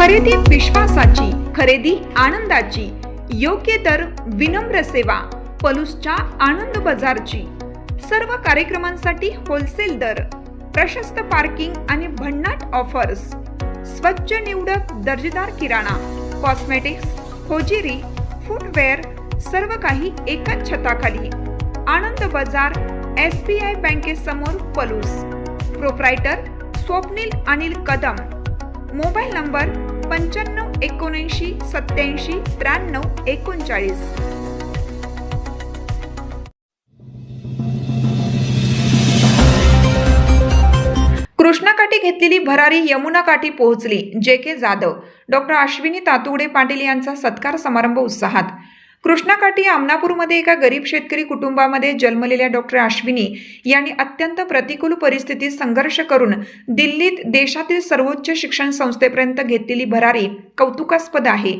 खरेदी विश्वासाची, खरेदी आनंदाची, योग्य दर, विनम्र सेवा, पलूसच्या आनंद बाजारची। सर्व कार्यक्रमांसाठी होलसेल दर, प्रशस्त पार्किंग आणि भन्नाट ऑफर्स, स्वच्छ निवडक दर्जेदार किराणा, कॉस्मेटिक्स, होजिरी, फुटवेअर, सर्व काही एकाच छताखाली। आनंद बाजार, SBI बँकेसमोर, Palus. Proprietor Swapnil Anil Kadam. Mobile number 95 79 87 93 39। कृष्णाकाठी घेतलेली भरारी यमुना काठी पोहोचली। JK जाधव, डॉक्टर अश्विनी तातुगडे पाटील यांचा सत्कार समारंभ उत्साहात। कृष्णाकाठी आमनापूरमध्ये एका गरीब शेतकरी कुटुंबामध्ये जन्मलेल्या डॉक्टर अश्विनी यांनी अत्यंत प्रतिकूल परिस्थितीत संघर्ष करून दिल्लीत देशातील सर्वोच्च शिक्षण संस्थेपर्यंत घेतलेली भरारी कौतुकास्पद आहे।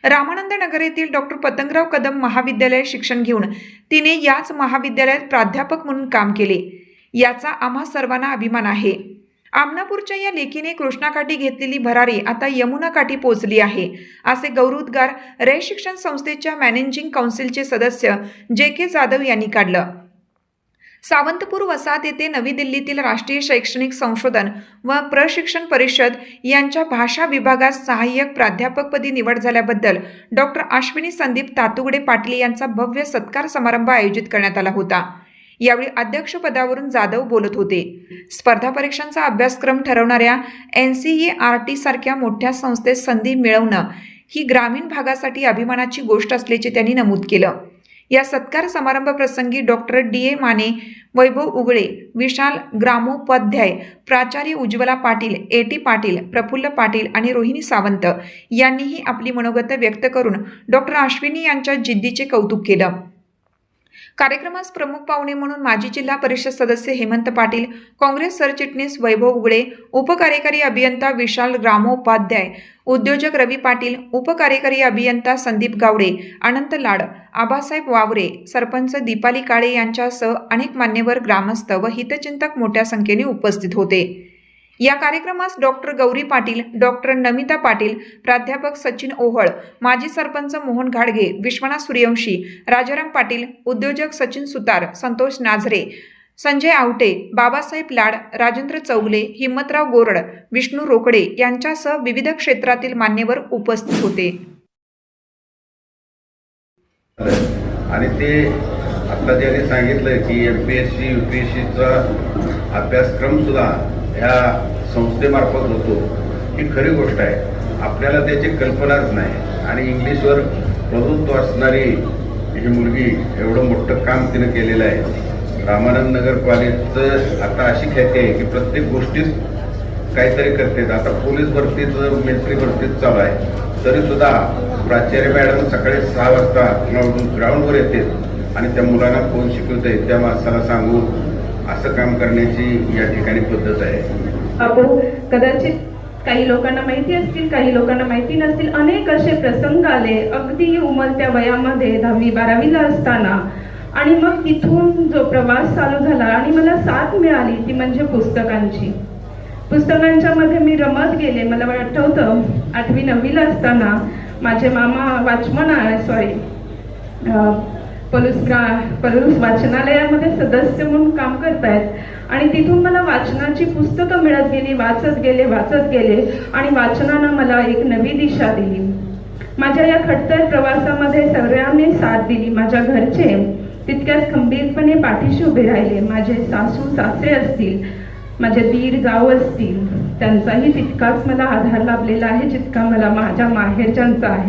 रामानंद नगर येथील डॉक्टर पतंगराव कदम महाविद्यालयात शिक्षण घेऊन तिने याच महाविद्यालयात प्राध्यापक म्हणून काम केले, याचा आम्हा सर्वांना अभिमान आहे। आमनापूरच्या या लेकीने कृष्णाकाठी घेतलेली भरारी आता यमुना काठी पोहोचली आहे, असे गौरवोद्गार रे शिक्षण संस्थेच्या मॅनेजिंग काउन्सिलचे सदस्य JK जाधव यांनी काढलं। सावंतपूर वसाहत येथे नवी दिल्लीतील राष्ट्रीय शैक्षणिक संशोधन व प्रशिक्षण परिषद यांच्या भाषा विभागात सहाय्यक प्राध्यापकपदी निवड झाल्याबद्दल डॉक्टर अश्विनी संदीप तातुगडे पाटील यांचा भव्य सत्कार समारंभ आयोजित करण्यात आला होता। यावेळी अध्यक्षपदावरून जाधव बोलत होते। स्पर्धा परीक्षांचा अभ्यासक्रम ठरवणाऱ्या NCERT सारख्या मोठ्या संस्थेत संधी मिळवणं ही ग्रामीण भागासाठी अभिमानाची गोष्ट असल्याचे त्यांनी नमूद केलं। या सत्कार समारंभ प्रसंगी डॉक्टर DA माने, वैभव उगळे, विशाल ग्रामोपाध्याय, प्राचार्य उज्ज्वला पाटील, AT पाटील, प्रफुल्ल पाटील आणि रोहिणी सावंत यांनीही आपली मनोगत व्यक्त करून डॉक्टर अश्विनी यांच्या जिद्दीचे कौतुक केलं। कार्यक्रमास प्रमुख पाहुणे म्हणून माजी जिल्हा परिषद सदस्य हेमंत पाटील, काँग्रेस सरचिटणीस वैभव उगळे, उपकार्यकारी अभियंता विशाल ग्रामोपाध्याय, उद्योजक रवी पाटील, उपकार्यकारी अभियंता संदीप गावडे, अनंत लाड, आबासाहेब वावरे, सरपंच दीपाली काळे यांच्यासह अनेक मान्यवर, ग्रामस्थ व हितचिंतक मोठ्या संख्येने उपस्थित होते। या कार्यक्रमास डॉक्टर गौरी पाटील, डॉक्टर नमिता पाटील, प्राध्यापक सचिन ओहळ, माजी सरपंच मोहन घाडगे, विश्वनाथ सूर्यवंशी, राजाराम पाटील, उद्योजक सचिन सुतार, संतोष नाझरे, संजय आवटे, बाबासाहेब लाड, राजेंद्र चौगले, हिम्मतराव गोरड, विष्णू रोकडे यांच्यासह विविध क्षेत्रातील मान्यवर उपस्थित होते। आणि ते आता ज्यांनी सांगितलं की MPSC UPSCचा अभ्यासक्रम सुद्धा ह्या संस्थेमार्फत होतो, ही खरी गोष्ट आहे। आपल्याला त्याची कल्पनाच नाही आणि इंग्लिशवर प्रभुत्व असणारी ही मुलगी एवढं मोठं काम तिनं केलेलं आहे। रामानंद नगर कॉलेजचं आता अशी ख्याती आहे की प्रत्येक गोष्टीत काहीतरी करते। आता पोलीस भरतीचं, मिलिटरी भरतीच चालू आहे, तरीसुद्धा प्राचार्य मॅडम सकाळी 6 वाजता ग्राउंडवर येते आणि त्या मुलांना फोन शिकवते, त्या माणसाला सांगून असं काम करण्याची या ठिकाणी पद्धत आहे। कदाचित काही लोकांना माहिती असतील, काही लोकांना माहिती नसतील, अनेक असे प्रसंग आले अगदी उमलत्या वयामध्ये 10वी 12वीला असताना, आणि मग तिथून जो प्रवास चालू झाला आणि मला साथ मिळाली ती म्हणजे पुस्तकांच्या मध्ये मी रमत गेले। मला आठवतं 8वी 9वीला असताना माझे मामा पलूस वाचनालयामध्ये सदस्य म्हणून काम करतायत आणि तिथून मला वाचनाची पुस्तकं मिळत गेली, वाचत गेले आणि वाचनानं मला एक नवी दिशा दिली। माझ्या या खडतर प्रवासामध्ये सर्वांनी साथ दिली। माझ्या घरचे तितक्याच खंबीरपणे पाठीशी उभे राहिले। माझे सासू सासरे असतील, माझे दीर जाऊ असतील, त्यांचाही तितकाच मला आधार लाभलेला आहे जितका मला माझ्या माहेरच्यांचा आहे।